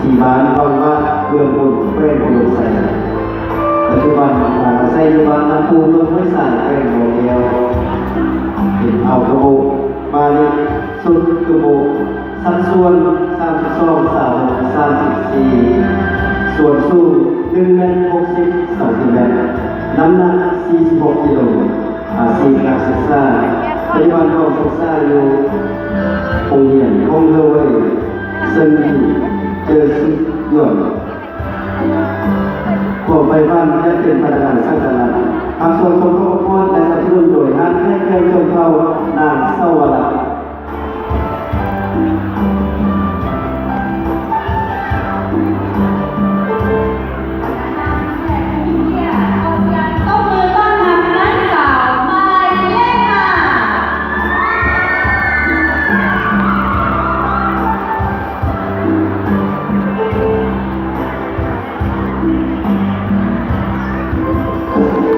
ที่บ้านบางว่าเมืองบุญเปรตบุญใส่ปัจจุบันใส่ยุบันน้ำปูเมืองไม่สั่งเป็นโมเดลเห็นเอากระโบมาลิสุดกระโบสัดส่วน32 ส่วนสูง1 เมตร 60 เซนติเมตรน้ำหนัก46 กิโลอาชีพนักศึกษาปัจจุบันเราศึกษาอยู่โรงเรียนคงเลยซึ่งเจอสุดยอดขอไปบ้านจะเป็นพนักงานสร้างสรรค์ทางส่วนสมทบและสนับสนุนโดยห้างให้เคยชมเขา